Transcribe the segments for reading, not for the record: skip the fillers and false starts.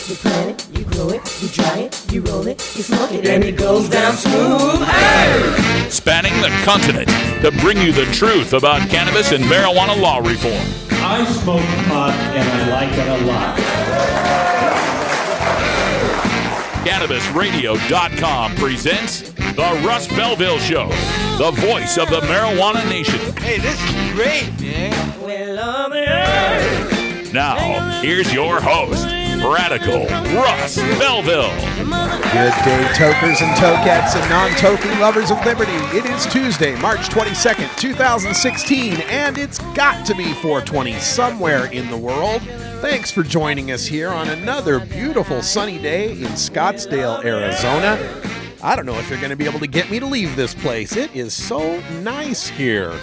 you plant it, you grow it, you dry it, you roll it, you smoke it, and it goes down smooth. Hey! Spanning the continent to bring you the truth about cannabis and marijuana law reform. I smoke pot and I like it a lot. CannabisRadio.com presents The Russ Belville Show, the voice of the marijuana nation. Hey, this is great, man. Well, on the earth. Now, here's your host, Radical Russ Belville. Good day, tokers and tokettes and non-toking lovers of liberty. It is Tuesday, March 22nd, 2016, and it's got to be 420 somewhere in the world. Thanks for joining us here on another beautiful sunny day in Scottsdale, Arizona. I don't know if you're going to be able to get me to leave this place. It is so nice here.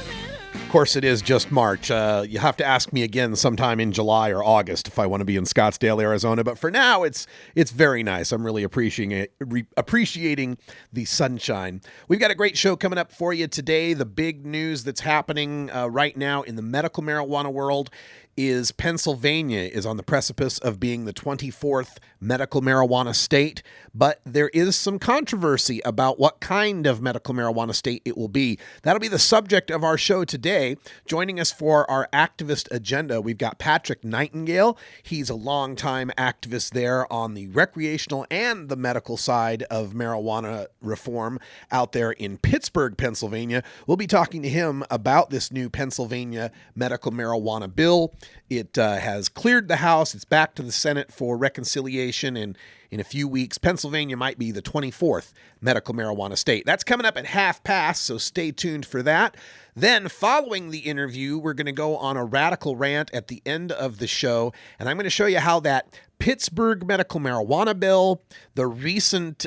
Of course, it is just March. You have to ask me again sometime in July or August if I want to be in Scottsdale, Arizona. But for now, it's very nice. I'm really appreciating the sunshine. We've got a great show coming up for you today. The big news that's happening right now in the medical marijuana world is Pennsylvania is on the precipice of being the 24th medical marijuana state, but there is some controversy about what kind of medical marijuana state it will be. That'll be the subject of our show today. Joining us for our activist agenda, we've got Patrick Nightingale. He's a longtime activist there on the recreational and the medical side of marijuana reform out there in Pittsburgh, Pennsylvania. We'll be talking to him about this new Pennsylvania medical marijuana bill. It has cleared the House. It's back to the Senate for reconciliation, and in a few weeks, Pennsylvania might be the 24th medical marijuana state. That's coming up at 12:30, so stay tuned for that. Then, following the interview, we're going to go on a radical rant at the end of the show, and I'm going to show you how that Pittsburgh medical marijuana bill, the recent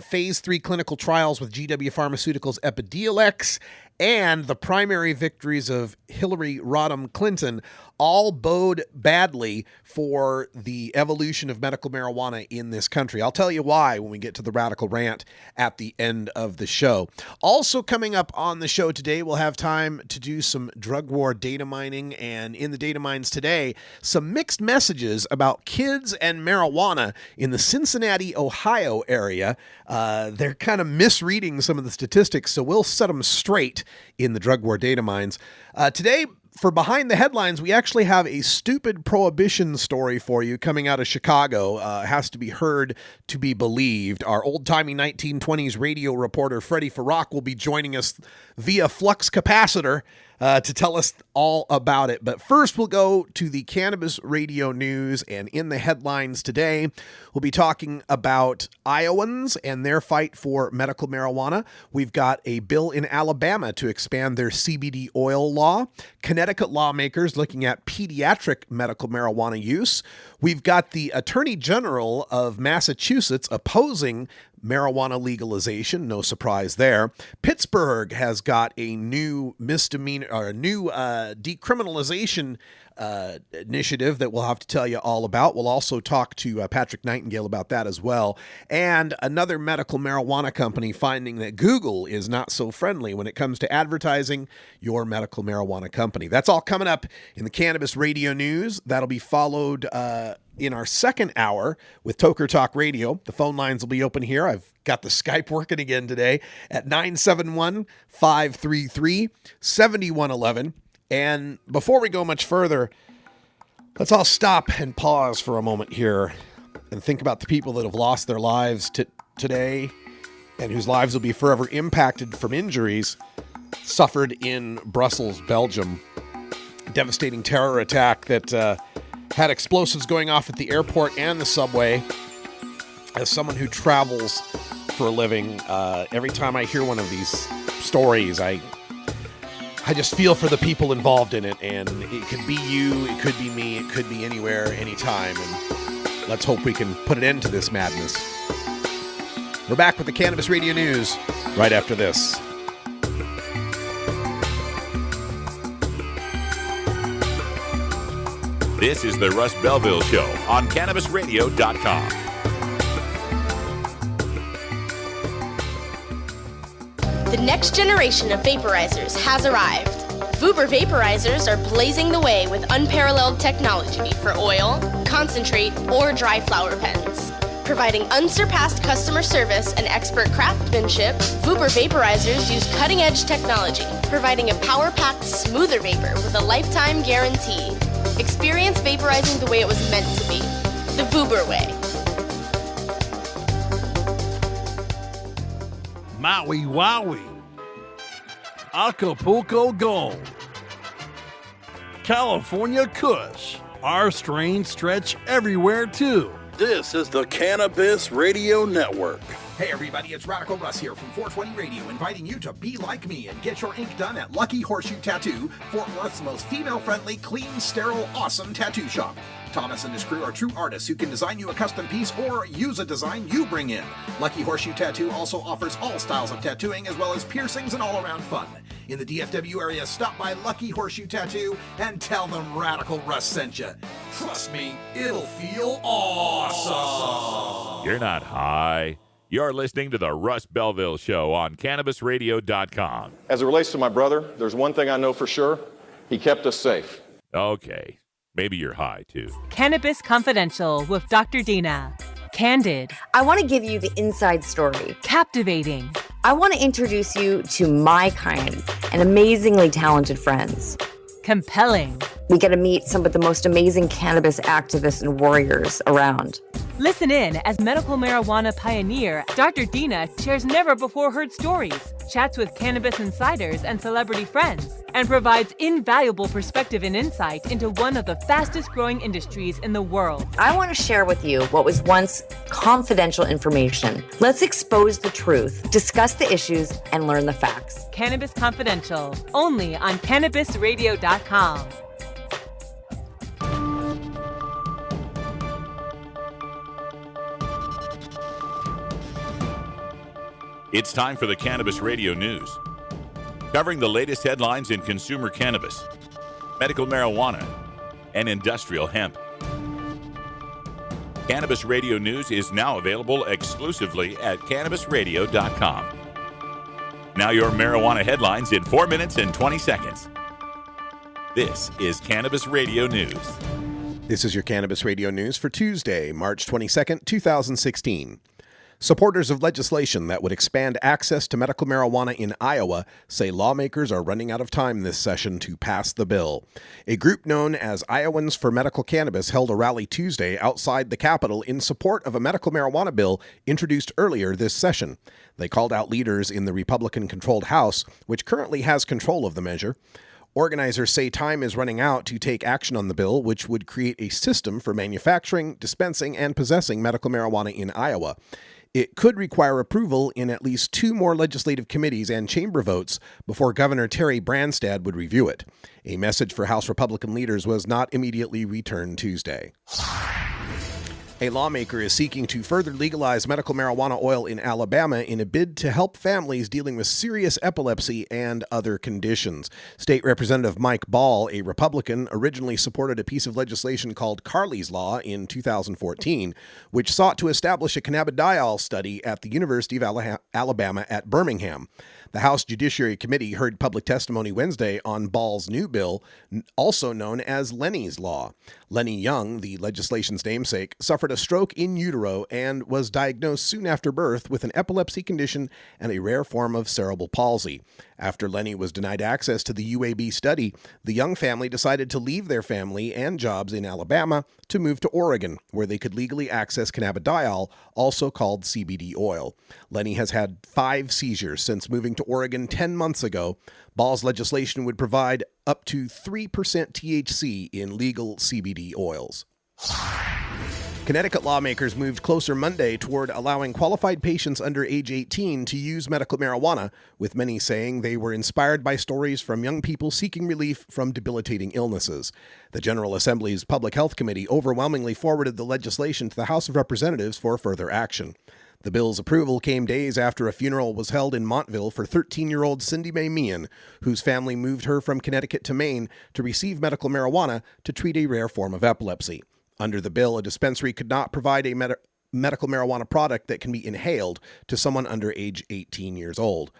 phase 3 clinical trials with GW Pharmaceuticals Epidiolex, and the primary victories of Hillary Rodham Clinton all bode badly for the evolution of medical marijuana in this country. I'll tell you why when we get to the radical rant at the end of the show. Also coming up on the show today, we'll have time to do some drug war data mining, and in the data mines today, some mixed messages about kids and marijuana in the Cincinnati, Ohio area. They're kind of misreading some of the statistics, so we'll set them straight in the drug war data mines. Today, for Behind the Headlines, we actually have a stupid prohibition story for you coming out of Chicago. It has to be heard to be believed. Our old-timey 1920s radio reporter, Freddie Farrak, will be joining us via flux capacitor to tell us all about it. But first, we'll go to the cannabis radio news, and in the headlines today, we'll be talking about Iowans and their fight for medical marijuana. We've got a bill in Alabama to expand their CBD oil law. Connecticut lawmakers looking at pediatric medical marijuana use. We've got the Attorney General of Massachusetts opposing marijuana legalization, no surprise there. Pittsburgh has got a new misdemeanor or a new decriminalization initiative that we'll have to tell you all about. We'll also talk to Patrick Nightingale about that as well. And another medical marijuana company finding that Google is not so friendly when it comes to advertising your medical marijuana company. That's all coming up in the Cannabis Radio News. That'll be followed in our second hour with Toker Talk Radio. The phone lines will be open here. I've got the Skype working again today at 971-533-7111. And before we go much further, let's all stop and pause for a moment here and think about the people that have lost their lives today and whose lives will be forever impacted from injuries suffered in Brussels, Belgium. A devastating terror attack that had explosives going off at the airport and the subway. As someone who travels for a living, every time I hear one of these stories, I just feel for the people involved in it, and it could be you, it could be me, it could be anywhere, anytime, and let's hope we can put an end to this madness. We're back with the Cannabis Radio News right after this. This is the Russ Belville Show on CannabisRadio.com. The next generation of vaporizers has arrived. Vuber vaporizers are blazing the way with unparalleled technology for oil, concentrate, or dry flower pens. Providing unsurpassed customer service and expert craftsmanship, Vuber vaporizers use cutting-edge technology, providing a power-packed, smoother vapor with a lifetime guarantee. Experience vaporizing the way it was meant to be. The Vuber way. Maui Wowie, Acapulco Gold, California Kush. Our strains stretch everywhere too. This is the Cannabis Radio Network. Hey everybody, it's Radical Russ here from 420 Radio, inviting you to be like me and get your ink done at Lucky Horseshoe Tattoo, Fort Worth's most female-friendly, clean, sterile, awesome tattoo shop. Thomas and his crew are true artists who can design you a custom piece or use a design you bring in. Lucky Horseshoe Tattoo also offers all styles of tattooing as well as piercings and all-around fun. In the DFW area, stop by Lucky Horseshoe Tattoo and tell them Radical Russ sent you. Trust me, it'll feel awesome. You're not high. You're listening to the Russ Belville Show on CannabisRadio.com. As it relates to my brother, there's one thing I know for sure. He kept us safe. Okay. Maybe you're high, too. Cannabis Confidential with Dr. Dina. Candid. I want to give you the inside story. Captivating. I want to introduce you to my kind and amazingly talented friends. Compelling. We get to meet some of the most amazing cannabis activists and warriors around. Listen in as medical marijuana pioneer Dr. Dina shares never-before-heard stories, chats with cannabis insiders and celebrity friends, and provides invaluable perspective and insight into one of the fastest-growing industries in the world. I want to share with you what was once confidential information. Let's expose the truth, discuss the issues, and learn the facts. Cannabis Confidential, only on CannabisRadio.com. It's time for the Cannabis Radio News, covering the latest headlines in consumer cannabis, medical marijuana, and industrial hemp. Cannabis Radio News is now available exclusively at CannabisRadio.com. Now your marijuana headlines in 4 minutes and 20 seconds. This is Cannabis Radio News. This is your Cannabis Radio News for Tuesday, March 22nd, 2016. Supporters of legislation that would expand access to medical marijuana in Iowa say lawmakers are running out of time this session to pass the bill. A group known as Iowans for Medical Cannabis held a rally Tuesday outside the Capitol in support of a medical marijuana bill introduced earlier this session. They called out leaders in the Republican-controlled House, which currently has control of the measure. Organizers say time is running out to take action on the bill, which would create a system for manufacturing, dispensing, and possessing medical marijuana in Iowa. It could require approval in at least 2 more legislative committees and chamber votes before Governor Terry Branstad would review it. A message for House Republican leaders was not immediately returned Tuesday. A lawmaker is seeking to further legalize medical marijuana oil in Alabama in a bid to help families dealing with serious epilepsy and other conditions. State Representative Mike Ball, a Republican, originally supported a piece of legislation called Carley's Law in 2014, which sought to establish a cannabidiol study at the University of Alabama at Birmingham. The House Judiciary Committee heard public testimony Wednesday on Ball's new bill, also known as Lenny's Law. Lenny Young, the legislation's namesake, suffered a stroke in utero and was diagnosed soon after birth with an epilepsy condition and a rare form of cerebral palsy. After Lenny was denied access to the UAB study, the Young family decided to leave their family and jobs in Alabama to move to Oregon, where they could legally access cannabidiol, also called CBD oil. Lenny has had 5 seizures since moving to Oregon 10 months ago. Ball's legislation would provide up to 3% THC in legal CBD oils. Connecticut lawmakers moved closer Monday toward allowing qualified patients under age 18 to use medical marijuana, with many saying they were inspired by stories from young people seeking relief from debilitating illnesses. The General Assembly's Public Health Committee overwhelmingly forwarded the legislation to the House of Representatives for further action. The bill's approval came days after a funeral was held in Montville for 13-year-old Cindy Mae Meehan, whose family moved her from Connecticut to Maine to receive medical marijuana to treat a rare form of epilepsy. Under the bill, a dispensary could not provide a medical marijuana product that can be inhaled to someone under age 18 years old.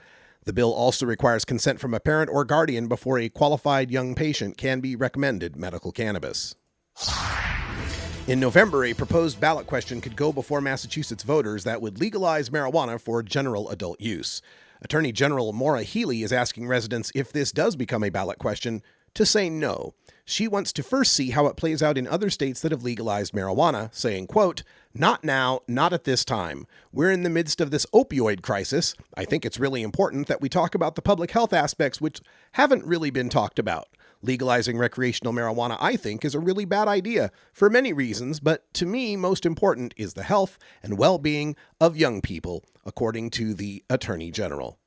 The bill also requires consent from a parent or guardian before a qualified young patient can be recommended medical cannabis. In November, a proposed ballot question could go before Massachusetts voters that would legalize marijuana for general adult use. Attorney General Maura Healey is asking residents, if this does become a ballot question, to say no. She wants to first see how it plays out in other states that have legalized marijuana, saying, quote, "Not now, not at this time. We're in the midst of this opioid crisis. I think it's really important that we talk about the public health aspects which haven't really been talked about. Legalizing recreational marijuana, I think, is a really bad idea for many reasons, but to me, most important is the health and well-being of young people," according to the Attorney General.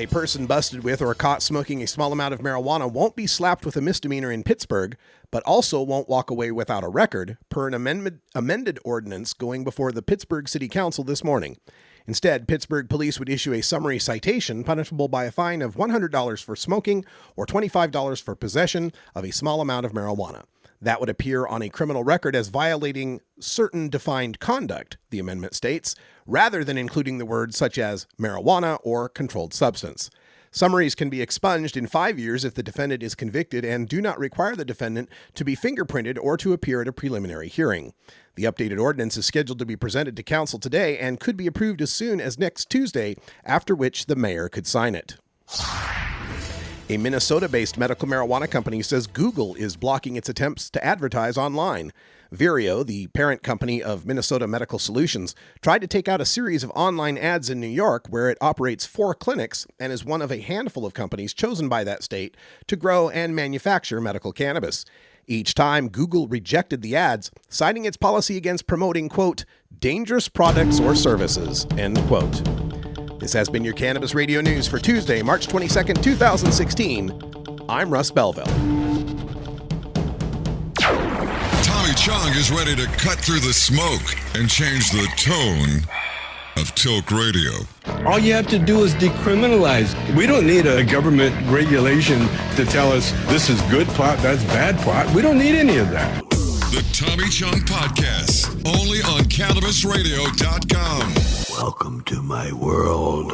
A person busted with or caught smoking a small amount of marijuana won't be slapped with a misdemeanor in Pittsburgh, but also won't walk away without a record, per an amended ordinance going before the Pittsburgh City Council this morning. Instead, Pittsburgh police would issue a summary citation punishable by a fine of $100 for smoking or $25 for possession of a small amount of marijuana. That would appear on a criminal record as violating certain defined conduct, the amendment states, rather than including the words such as marijuana or controlled substance. Summaries can be expunged in 5 years if the defendant is convicted and do not require the defendant to be fingerprinted or to appear at a preliminary hearing. The updated ordinance is scheduled to be presented to council today and could be approved as soon as next Tuesday, after which the mayor could sign it. A Minnesota-based medical marijuana company says Google is blocking its attempts to advertise online. Vireo, the parent company of Minnesota Medical Solutions, tried to take out a series of online ads in New York where it operates 4 clinics and is one of a handful of companies chosen by that state to grow and manufacture medical cannabis. Each time, Google rejected the ads, citing its policy against promoting, quote, dangerous products or services, end quote. This has been your Cannabis Radio News for Tuesday, March 22nd, 2016. I'm Russ Belville. Tommy Chong is ready to cut through the smoke and change the tone of Tilk Radio. All you have to do is decriminalize. We don't need a government regulation to tell us this is good pot, that's bad pot. We don't need any of that. The Tommy Chong Podcast, only on CannabisRadio.com. Welcome to my world.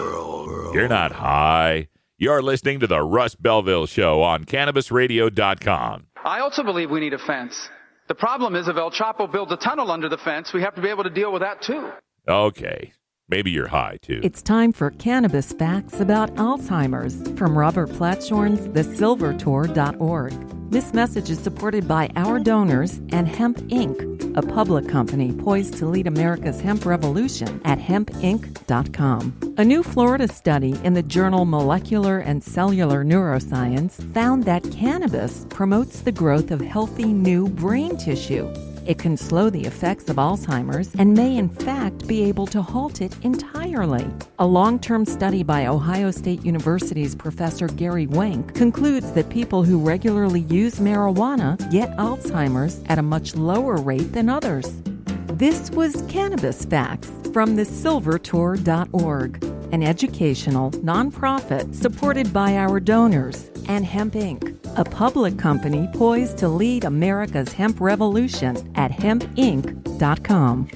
You're not high. You're listening to the Russ Belville Show on CannabisRadio.com. I also believe we need a fence. The problem is if El Chapo builds a tunnel under the fence, we have to be able to deal with that too. Okay. Maybe you're high, too. It's time for Cannabis Facts about Alzheimer's from Robert Platshorn's thesilvertour.org. This message is supported by our donors and Hemp Inc., a public company poised to lead America's hemp revolution at hempinc.com. A new Florida study in the journal Molecular and Cellular Neuroscience found that cannabis promotes the growth of healthy new brain tissue. It can slow the effects of Alzheimer's and may in fact be able to halt it entirely. A long-term study by Ohio State University's Professor Gary Wenk concludes that people who regularly use marijuana get Alzheimer's at a much lower rate than others. This was Cannabis Facts from thesilvertour.org, an educational nonprofit supported by our donors and Hemp Inc., a public company poised to lead America's hemp revolution at hempinc.com.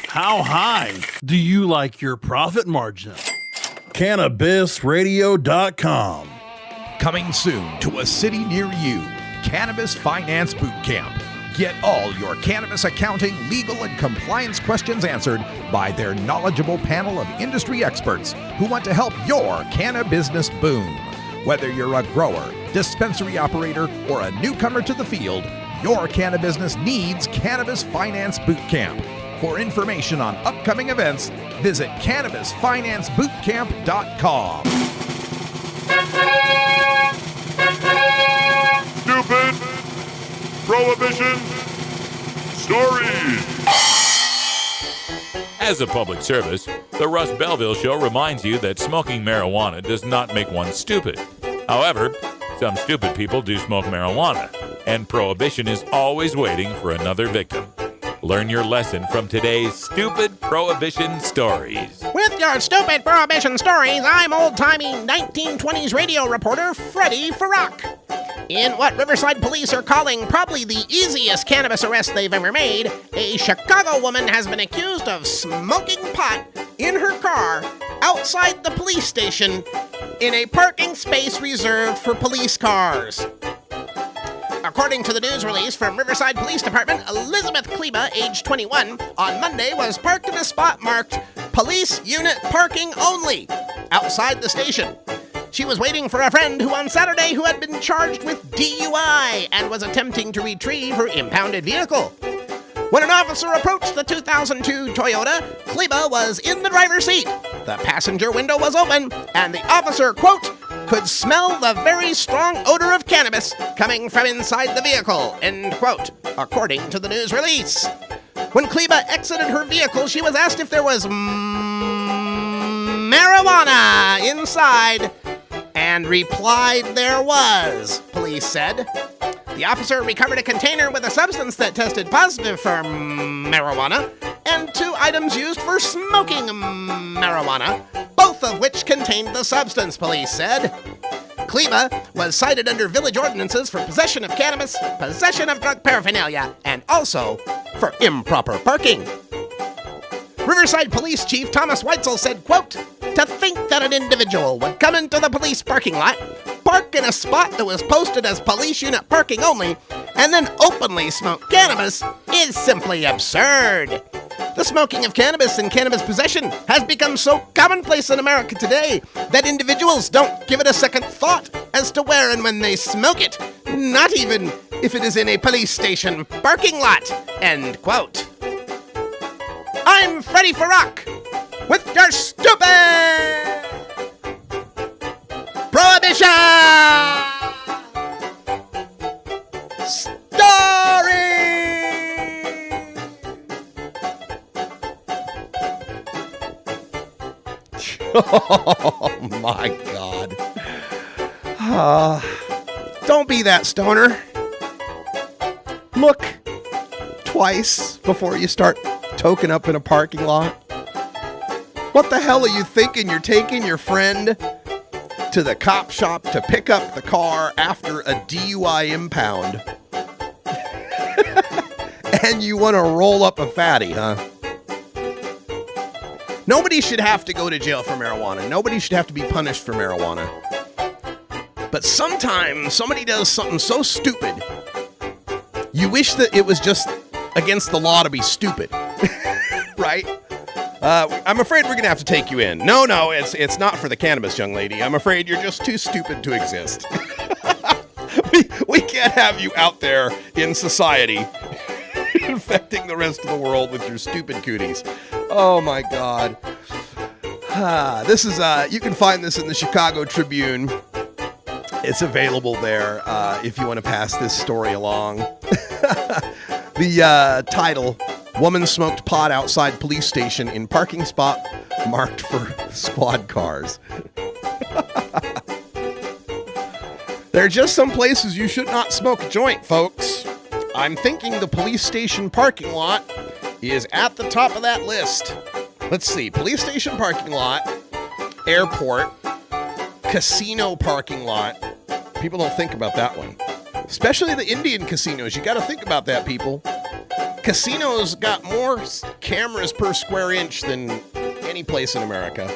How high do you like your profit margin? CannabisRadio.com. Coming soon to a city near you, Cannabis Finance Boot Camp. Get all your cannabis accounting, legal, and compliance questions answered by their knowledgeable panel of industry experts who want to help your cannabusiness boom. Whether you're a grower, dispensary operator, or a newcomer to the field, your cannabusiness needs Cannabis Finance Boot Camp. For information on upcoming events, visit CannabisFinanceBootCamp.com. Stupid Prohibition Stories. As a public service, the Russ Belville Show reminds you that smoking marijuana does not make one stupid. However, some stupid people do smoke marijuana, and prohibition is always waiting for another victim. Learn your lesson from today's Stupid Prohibition Stories. With your Stupid Prohibition Stories, I'm old-timey 1920s radio reporter Freddie Farrock. In what Riverside police are calling probably the easiest cannabis arrest they've ever made, a Chicago woman has been accused of smoking pot in her car outside the police station in a parking space reserved for police cars. According to the news release from Riverside Police Department, Elizabeth Kleba, age 21, on Monday was parked in a spot marked Police Unit Parking Only outside the station. She was waiting for a friend who on Saturday who had been charged with DUI and was attempting to retrieve her impounded vehicle. When an officer approached the 2002 Toyota, Kleba was in the driver's seat. The passenger window was open, and the officer, quote, could smell the very strong odor of cannabis coming from inside the vehicle, end quote, according to the news release. When Kleba exited her vehicle, she was asked if there was marijuana inside, and replied there was, police said. The officer recovered a container with a substance that tested positive for marijuana and 2 items used for smoking marijuana, both of which contained the substance, police said. Kleba was cited under village ordinances for possession of cannabis, possession of drug paraphernalia, and also for improper parking. Riverside Police Chief Thomas Weitzel said, quote, to think that an individual would come into the police parking lot, park in a spot that was posted as police unit parking only, and then openly smoke cannabis is simply absurd. The smoking of cannabis and cannabis possession has become so commonplace in America today that individuals don't give it a second thought as to where and when they smoke it, not even if it is in a police station parking lot, end quote. I'm Freddie Farrock with your stupid Prohibition story! Oh my God. Don't be that stoner. Look twice before you start toking up in a parking lot. What the hell are you thinking? You're taking your friend to the cop shop to pick up the car after a DUI impound. And you want to roll up a fatty, huh? Nobody should have to go to jail for marijuana. Nobody should have to be punished for marijuana. But sometimes somebody does something so stupid, you wish that it was just against the law to be stupid. Right? I'm afraid we're going to have to take you in. No, it's not for the cannabis, young lady. I'm afraid you're just too stupid to exist. we can't have you out there in society infecting the rest of the world with your stupid cooties. Oh, my God. This is, you can find this in the Chicago Tribune. It's available there if you want to pass this story along. The title, Woman Smoked Pot Outside Police Station in Parking Spot Marked for Squad Cars. There are just some places you should not smoke a joint, folks. I'm thinking the police station parking lot is at the top of that list. Let's see, police station parking lot, airport, casino parking lot. People don't think about that one. Especially the Indian casinos. You got to think about that, people. Casinos got more cameras per square inch than any place in America.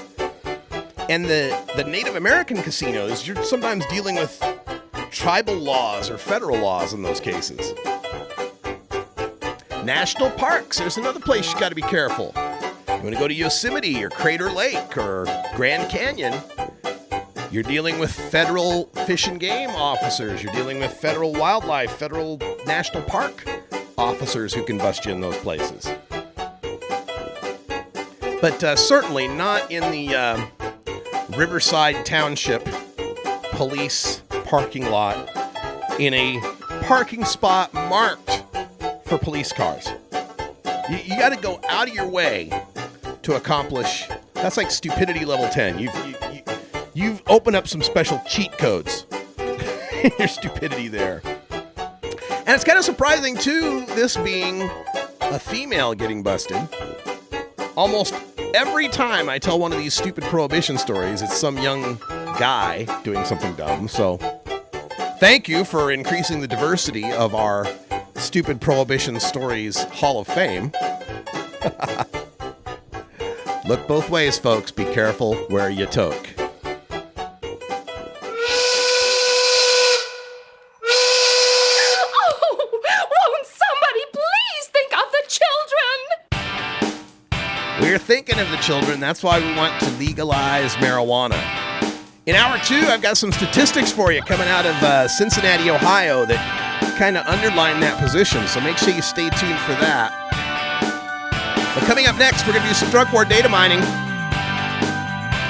And the Native American casinos, you're sometimes dealing with tribal laws or federal laws in those cases. National parks, there's another place you got to be careful. You want to go to Yosemite or Crater Lake or Grand Canyon, you're dealing with federal fish and game officers. You're dealing with federal wildlife, federal national park officers who can bust you in those places. But certainly not in the Riverside Township police parking lot in a parking spot marked for police cars. You got to go out of your way to accomplish. That's like stupidity level 10. You've opened up some special cheat codes in your stupidity there. And it's kind of surprising, too, this being a female getting busted. Almost every time I tell one of these stupid prohibition stories, it's some young guy doing something dumb. So thank you for increasing the diversity of our Stupid Prohibition Stories Hall of Fame. Look both ways, folks. Be careful where you toke. We're thinking of the children. That's why we want to legalize marijuana. In hour 2, I've got some statistics for you coming out of Cincinnati, Ohio that kind of underline that position. So make sure you stay tuned for that. But coming up next, we're going to do some drug war data mining.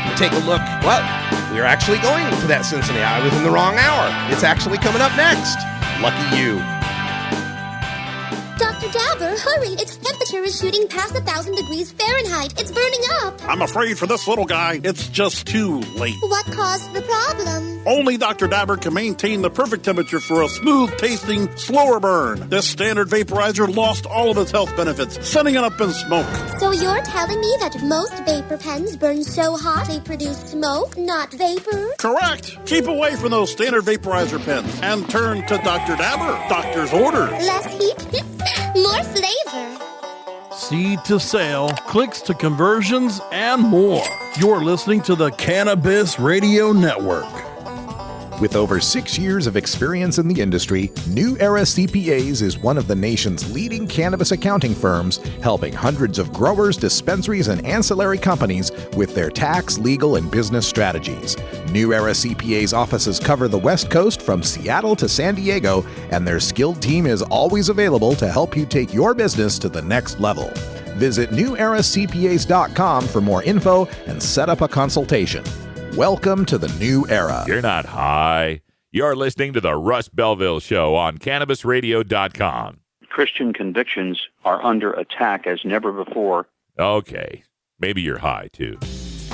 We'll take a look. Well, we're actually going to that Cincinnati. I was in the wrong hour. It's actually coming up next. Lucky you. Dr. Dabber, hurry! Its temperature is shooting past 1,000 degrees Fahrenheit. It's burning up. I'm afraid for this little guy, it's just too late. What caused the problem? Only Dr. Dabber can maintain the perfect temperature for a smooth-tasting, slower burn. This standard vaporizer lost all of its health benefits, sending it up in smoke. So you're telling me that most vapor pens burn so hot they produce smoke, not vapor? Correct. Keep away from those standard vaporizer pens and turn to Dr. Dabber. Doctor's orders. Less heat, more flavor. Seed to sale, clicks to conversions, and more. You're listening to the Cannabis Radio Network. With over 6 years of experience in the industry, New Era CPAs is one of the nation's leading cannabis accounting firms, helping hundreds of growers, dispensaries, and ancillary companies with their tax, legal, and business strategies. New Era CPA's offices cover the West Coast from Seattle to San Diego, and their skilled team is always available to help you take your business to the next level. Visit neweracpas.com for more info and set up a consultation. Welcome to the new era. You're not high. You're listening to the Russ Belville Show on CannabisRadio.com. Christian convictions are under attack as never before. Okay, maybe you're high, too.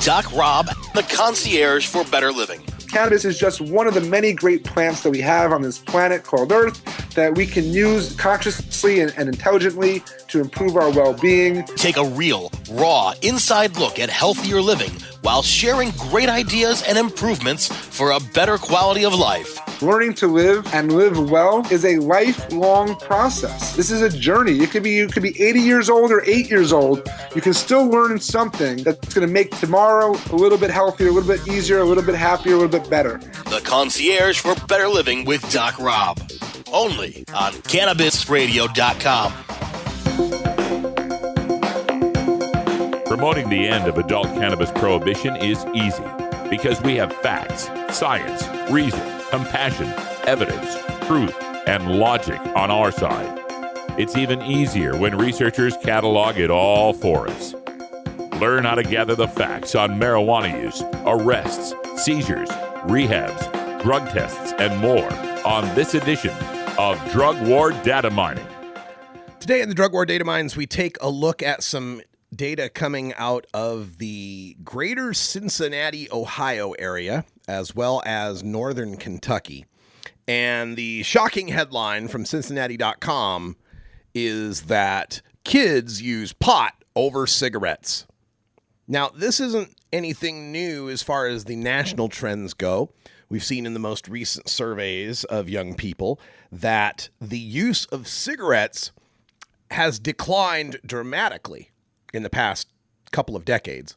Doc Rob, the concierge for better living. Cannabis is just one of the many great plants that we have on this planet called Earth that we can use consciously and intelligently to improve our well-being. Take a real, raw, inside look at healthier living while sharing great ideas and improvements for a better quality of life. Learning to live and live well is a lifelong process. This is a journey. You could be 80 years old or 8 years old. You can still learn something that's going to make tomorrow a little bit healthier, a little bit easier, a little bit happier, a little bit better. The concierge for better living with Doc Rob. Only on CannabisRadio.com. Promoting the end of adult cannabis prohibition is easy because we have facts, science, reason, compassion, evidence, truth, and logic on our side. It's even easier when researchers catalog it all for us. Learn how to gather the facts on marijuana use, arrests, seizures, rehabs, drug tests, and more on this edition of Drug War Data Mining. Today in the Drug War Data Mines, we take a look at some data coming out of the greater Cincinnati, Ohio area, as well as northern Kentucky. And the shocking headline from Cincinnati.com is that kids use pot over cigarettes. Now, this isn't anything new as far as the national trends go. We've seen in the most recent surveys of young people that the use of cigarettes has declined dramatically in the past couple of decades,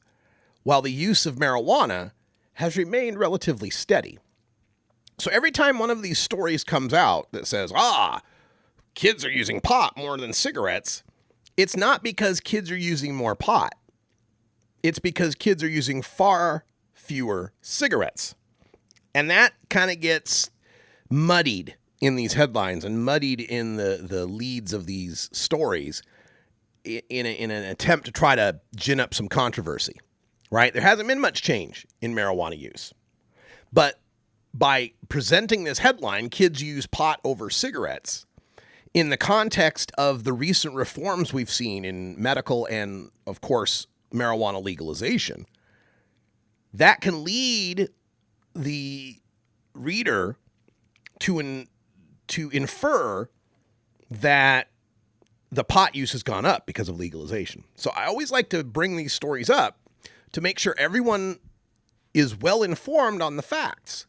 while the use of marijuana has remained relatively steady. So every time one of these stories comes out that says, kids are using pot more than cigarettes, it's not because kids are using more pot. It's because kids are using far fewer cigarettes. And that kind of gets muddied in these headlines and muddied in the leads of these stories in an attempt to try to gin up some controversy, right? There hasn't been much change in marijuana use. But by presenting this headline, kids use pot over cigarettes, in the context of the recent reforms we've seen in medical and, of course, marijuana legalization, that can lead the reader to infer that the pot use has gone up because of legalization. So I always like to bring these stories up to make sure everyone is well informed on the facts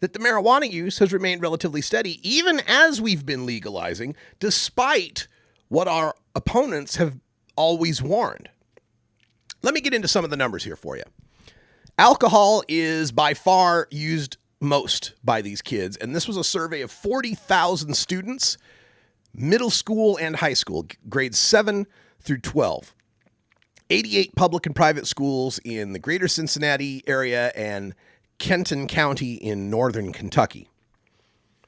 that the marijuana use has remained relatively steady, even as we've been legalizing, despite what our opponents have always warned. Let me get into some of the numbers here for you. Alcohol is by far used most by these kids, and this was a survey of 40,000 students, middle school and high school, grades 7 through 12. 88 public and private schools in the greater Cincinnati area and Kenton County in northern Kentucky.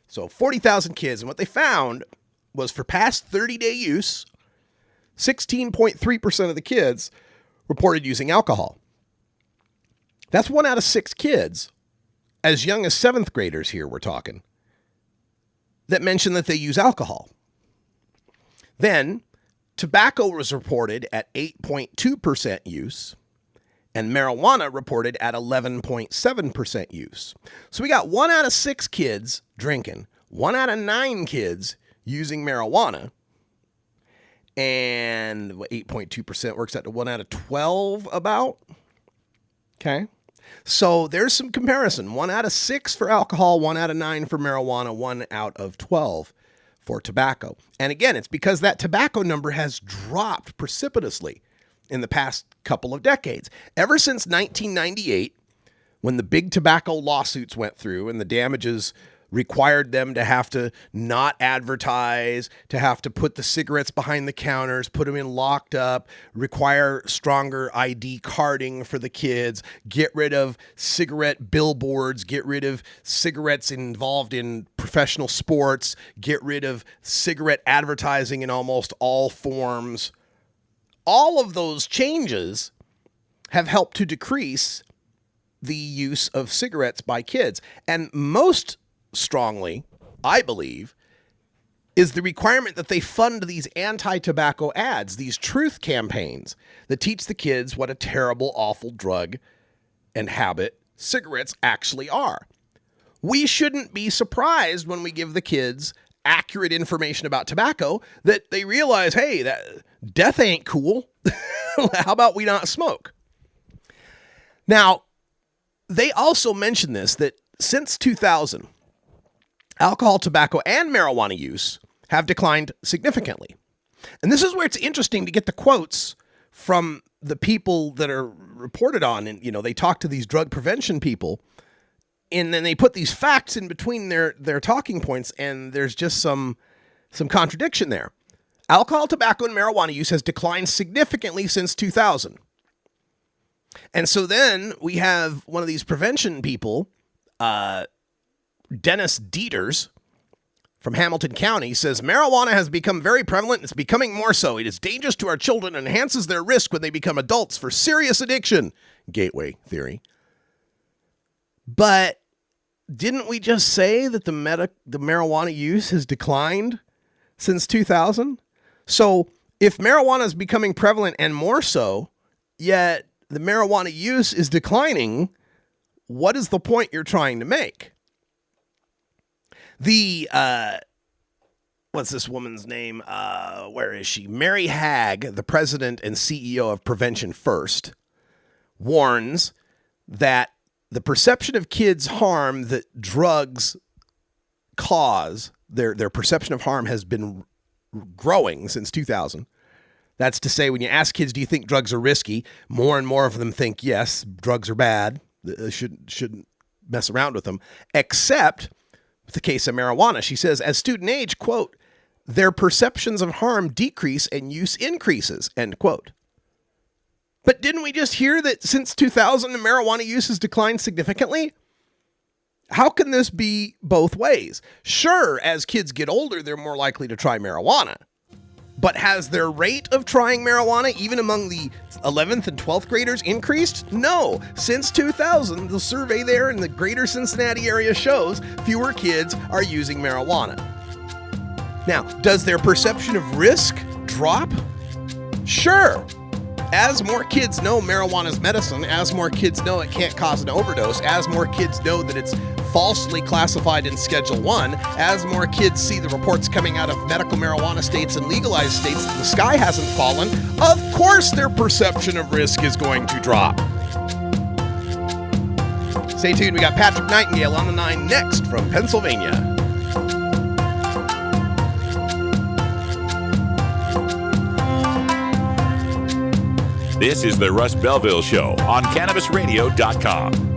So 40,000 kids. And what they found was for past 30-day use, 16.3% of the kids reported using alcohol. That's 1 out of 6 kids, as young as 7th graders here we're talking, that mention that they use alcohol. Then, tobacco was reported at 8.2% use, and marijuana reported at 11.7% use. So we got 1 out of 6 kids drinking, 1 out of 9 kids using marijuana, and 8.2% works out to 1 out of 12 about. Okay. So there's some comparison. 1 out of 6 for alcohol, 1 out of 9 for marijuana, 1 out of 12 for tobacco. And again, it's because that tobacco number has dropped precipitously in the past couple of decades. Ever since 1998, when the big tobacco lawsuits went through and the damages required them to have to not advertise, to have to put the cigarettes behind the counters, put them in locked up, require stronger ID carding for the kids, get rid of cigarette billboards, get rid of cigarettes involved in professional sports, get rid of cigarette advertising in almost all forms. All of those changes have helped to decrease the use of cigarettes by kids. And most strongly, I believe, is the requirement that they fund these anti-tobacco ads, these truth campaigns that teach the kids what a terrible, awful drug and habit cigarettes actually are. We shouldn't be surprised when we give the kids accurate information about tobacco that they realize, hey, that death ain't cool. How about we not smoke? Now, they also mention this, that since 2000, alcohol, tobacco, and marijuana use have declined significantly. And this is where it's interesting to get the quotes from the people that are reported on. And, they talk to these drug prevention people, and then they put these facts in between their talking points, and there's just some contradiction there. Alcohol, tobacco, and marijuana use has declined significantly since 2000. And so then we have one of these prevention people, Dennis Dieters from Hamilton County, says marijuana has become very prevalent. It's becoming more so. It is dangerous to our children and enhances their risk when they become adults for serious addiction. Gateway theory. But didn't we just say that the marijuana use has declined since 2000? So if marijuana is becoming prevalent and more so, yet the marijuana use is declining, what is the point you're trying to make? The, what's this woman's name? Where is she? Mary Hagg, the president and CEO of Prevention First, warns that the perception of kids' harm that drugs cause, their perception of harm has been growing since 2000. That's to say, when you ask kids, do you think drugs are risky? More and more of them think, yes, drugs are bad. Shouldn't mess around with them, except with the case of marijuana. She says, as student age, quote, their perceptions of harm decrease and use increases, end quote. But didn't we just hear that since 2000, the marijuana use has declined significantly? How can this be both ways? Sure, as kids get older, they're more likely to try marijuana. But has their rate of trying marijuana, even among the 11th and 12th graders, increased? No. Since 2000, the survey there in the greater Cincinnati area shows fewer kids are using marijuana. Now, does their perception of risk drop? Sure. As more kids know marijuana is medicine, as more kids know it can't cause an overdose, as more kids know that it's falsely classified in Schedule 1, as more kids see the reports coming out of medical marijuana states and legalized states that the sky hasn't fallen, of course their perception of risk is going to drop. Stay tuned, we got Patrick Nightingale on the 9 next from Pennsylvania. This is the Russ Belville Show on CannabisRadio.com.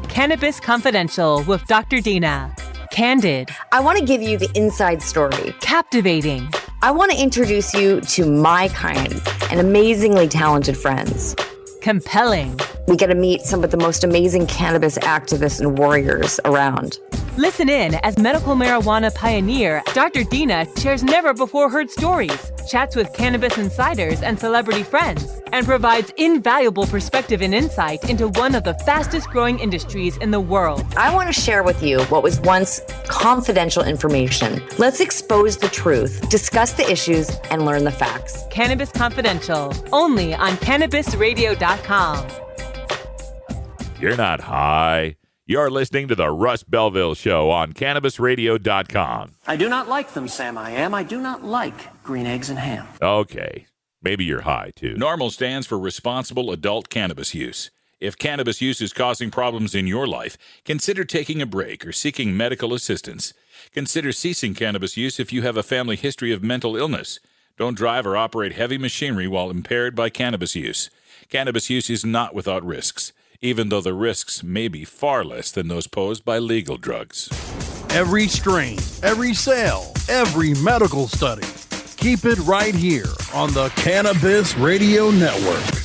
Cannabis Confidential with Dr. Dina. Candid. I want to give you the inside story. Captivating. I want to introduce you to my kind and amazingly talented friends. Compelling. We get to meet some of the most amazing cannabis activists and warriors around. Listen in as medical marijuana pioneer Dr. Dina shares never-before-heard stories, chats with cannabis insiders and celebrity friends, and provides invaluable perspective and insight into one of the fastest-growing industries in the world. I want to share with you what was once confidential information. Let's expose the truth, discuss the issues, and learn the facts. Cannabis Confidential, only on CannabisRadio.com. You're not high. You're listening to the Russ Belville Show on CannabisRadio.com. I do not like them, Sam. I do not like green eggs and ham. Okay, maybe you're high, too. NORMAL stands for Responsible Adult Cannabis Use. If cannabis use is causing problems in your life, consider taking a break or seeking medical assistance. Consider ceasing cannabis use if you have a family history of mental illness. Don't drive or operate heavy machinery while impaired by cannabis use. Cannabis use is not without risks, even though the risks may be far less than those posed by legal drugs. Every strain, every sale, every medical study. Keep it right here on the Cannabis Radio Network.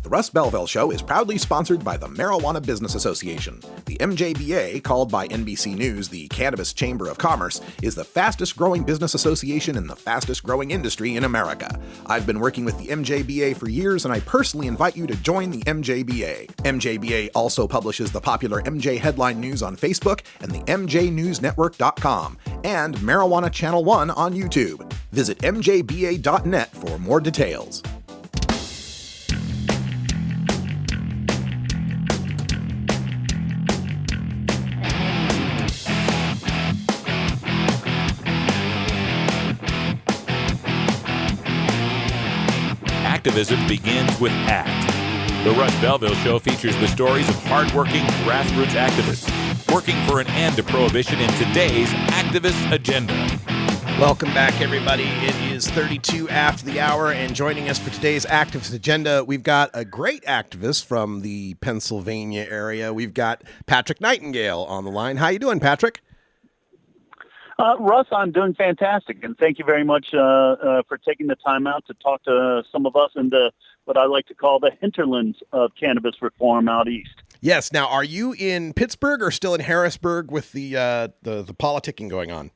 The Russ Belville Show is proudly sponsored by the Marijuana Business Association. The MJBA, called by NBC News the Cannabis Chamber of Commerce, is the fastest growing business association in the fastest growing industry in America. I've been working with the MJBA for years, and I personally invite you to join the MJBA. MJBA also publishes the popular MJ Headline News on Facebook and the MJNewsNetwork.com and Marijuana Channel 1 on YouTube. Visit mjba.net for more details. Activism begins with ACT. The Russ Belville Show features the stories of hardworking grassroots activists working for an end to prohibition in today's activist agenda. Welcome back, everybody. It is 32 after the hour, and joining us for today's activist agenda, we've got a great activist from the Pennsylvania area. We've got Patrick Nightingale on the line. How you doing, Patrick? Russ, I'm doing fantastic, and thank you very much for taking the time out to talk to some of us in what I like to call the hinterlands of cannabis reform out east. Yes. Now, are you in Pittsburgh or still in Harrisburg with the politicking going on?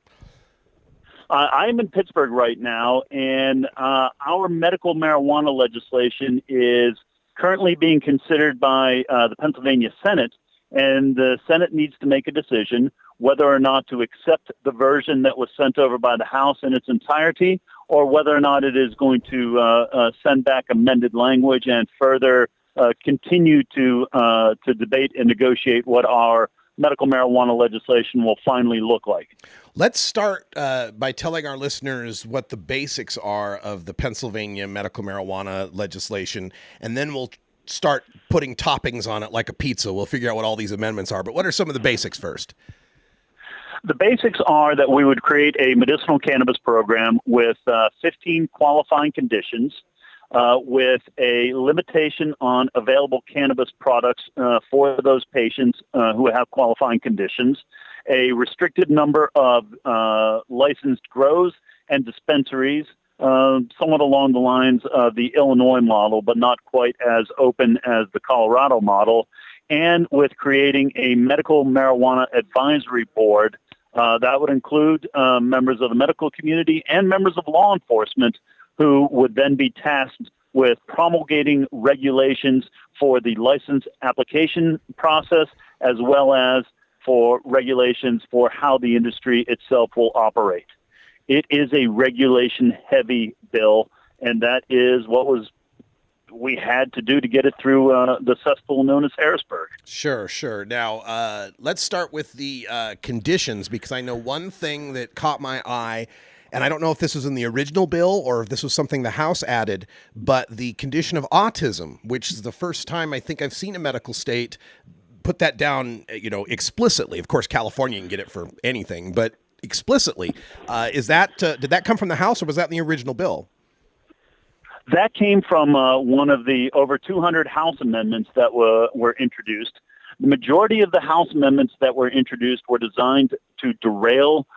I'm in Pittsburgh right now, and our medical marijuana legislation is currently being considered by the Pennsylvania Senate, and the Senate needs to make a decision whether or not to accept the version that was sent over by the House in its entirety, or whether or not it is going to send back amended language and further continue to debate and negotiate what our medical marijuana legislation will finally look like. Let's start by telling our listeners what the basics are of the Pennsylvania medical marijuana legislation, and then we'll start putting toppings on it like a pizza. We'll figure out what all these amendments are. But what are some of the basics first? The basics are that we would create a medicinal cannabis program with 15 qualifying conditions, with a limitation on available cannabis products for those patients who have qualifying conditions, a restricted number of licensed grows and dispensaries, somewhat along the lines of the Illinois model, but not quite as open as the Colorado model, and with creating a medical marijuana advisory board that would include members of the medical community and members of law enforcement who would then be tasked with promulgating regulations for the license application process, as well as for regulations for how the industry itself will operate. It is a regulation-heavy bill, and that is what we had to do to get it through the cesspool known as Harrisburg. Sure. Now, let's start with the conditions, because I know one thing that caught my eye, and I don't know if this was in the original bill or if this was something the House added, but the condition of autism, which is the first time I think I've seen a medical state put that down, explicitly. Of course, California can get it for anything, but explicitly. Did that come from the House, or was that in the original bill? That came from one of the over 200 House amendments that were introduced. The majority of the House amendments that were introduced were designed to derail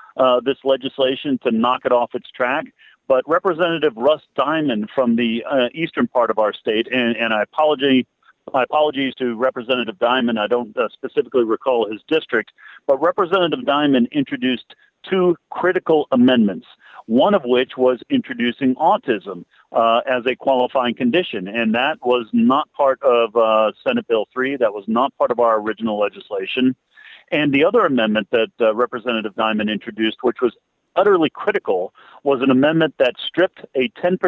this legislation, to knock it off its track. But Representative Russ Diamond from the eastern part of our state, and I apologies to Representative Diamond. I don't specifically recall his district, but Representative Diamond introduced two critical amendments, one of which was introducing autism as a qualifying condition, and that was not part of Senate Bill 3. That was not part of our original legislation. And the other amendment that Representative Diamond introduced, which was utterly critical, was an amendment that stripped a 10%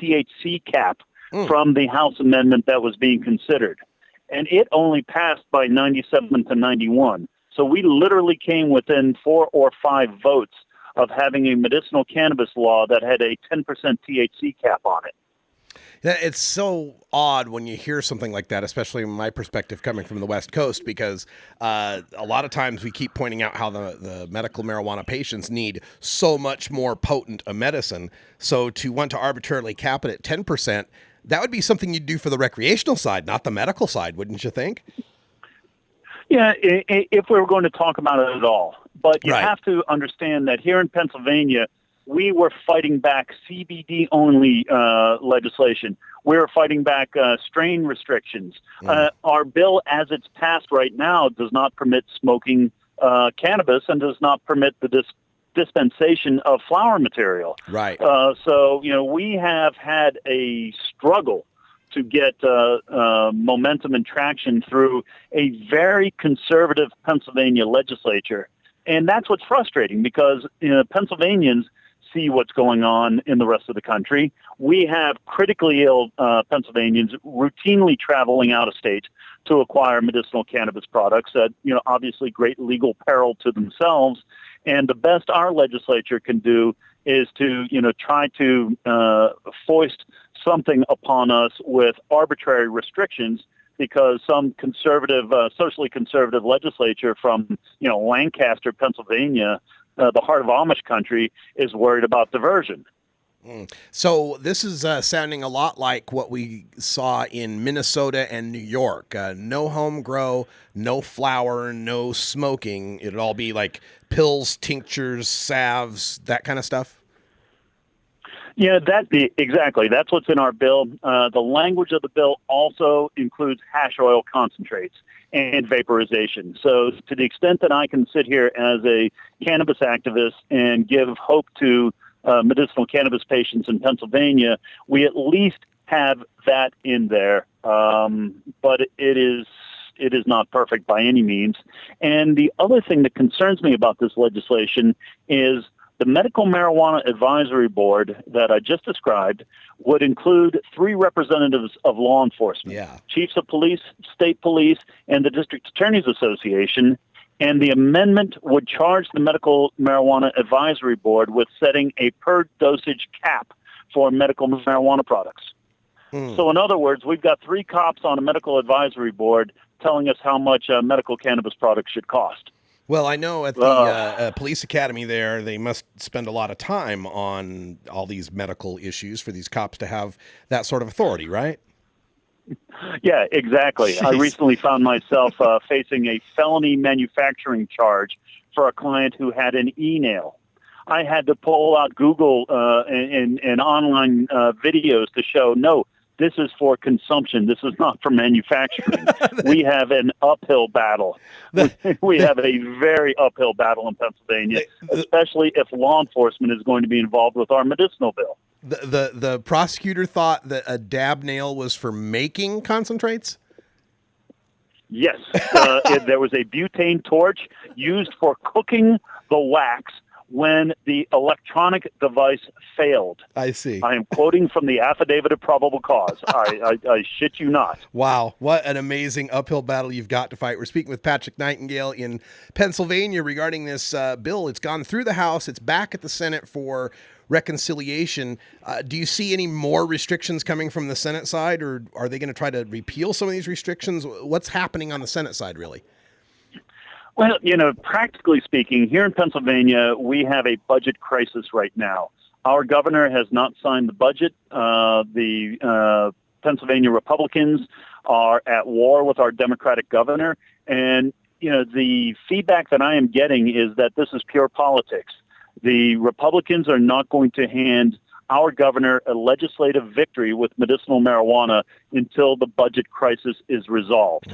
THC cap from the House amendment that was being considered. And it only passed by 97 to 91. So we literally came within 4 or 5 votes of having a medicinal cannabis law that had a 10% THC cap on it. Yeah, it's so odd when you hear something like that, especially in my perspective coming from the West Coast, because a lot of times we keep pointing out how the medical marijuana patients need so much more potent a medicine. So to want to arbitrarily cap it at 10%, that would be something you'd do for the recreational side, not the medical side, wouldn't you think? Yeah, if we were going to talk about it at all. But you have to understand that here in Pennsylvania, we were fighting back CBD-only legislation. We were fighting back strain restrictions. Our bill, as it's passed right now, does not permit smoking cannabis and does not permit the dispensation of flower material. Right. So, we have had a struggle to get momentum and traction through a very conservative Pennsylvania legislature. And that's what's frustrating because Pennsylvanians see what's going on in the rest of the country. We have critically ill Pennsylvanians routinely traveling out of state to acquire medicinal cannabis products at, obviously great legal peril to themselves. And the best our legislature can do is to, try to foist something upon us with arbitrary restrictions because some conservative, socially conservative legislature from, Lancaster, Pennsylvania, the heart of Amish country, is worried about diversion. So this is sounding a lot like what we saw in Minnesota and New York. No home grow, no flower, no smoking. It'd all be like pills, tinctures, salves, that kind of stuff. Yeah, exactly. That's what's in our bill. The language of the bill also includes hash oil concentrates and vaporization. So to the extent that I can sit here as a cannabis activist and give hope to medicinal cannabis patients in Pennsylvania, we at least have that in there. But it is not perfect by any means. And the other thing that concerns me about this legislation is the Medical Marijuana Advisory Board that I just described would include 3 representatives of law enforcement, chiefs of police, state police, and the District Attorneys Association. And the amendment would charge the Medical Marijuana Advisory Board with setting a per dosage cap for medical marijuana products. So in other words, we've got 3 cops on a medical advisory board telling us how much medical cannabis products should cost. Well, I know at the police academy there, they must spend a lot of time on all these medical issues for these cops to have that sort of authority, right? Yeah, exactly. Jeez. I recently found myself facing a felony manufacturing charge for a client who had an e-nail. I had to pull out Google and online videos to show, no, this is for consumption. This is not for manufacturing. We have an uphill battle. We have a very uphill battle in Pennsylvania, especially if law enforcement is going to be involved with our medicinal bill. The prosecutor thought that a dab nail was for making concentrates? Yes. There was a butane torch used for cooking the wax when the electronic device failed. I see. I am quoting from the affidavit of probable cause. I shit you not. Wow, what an amazing uphill battle you've got to fight. We're speaking with Patrick Nightingale in Pennsylvania regarding this bill. It's gone through the House. It's back at the Senate for reconciliation. Do you see any more restrictions coming from the Senate side, or are they going to try to repeal some of these restrictions? What's happening on the Senate side, really? Well, practically speaking, here in Pennsylvania, we have a budget crisis right now. Our governor has not signed the budget. The Pennsylvania Republicans are at war with our Democratic governor, And, the feedback that I am getting is that this is pure politics. The Republicans are not going to hand our governor a legislative victory with medicinal marijuana until the budget crisis is resolved.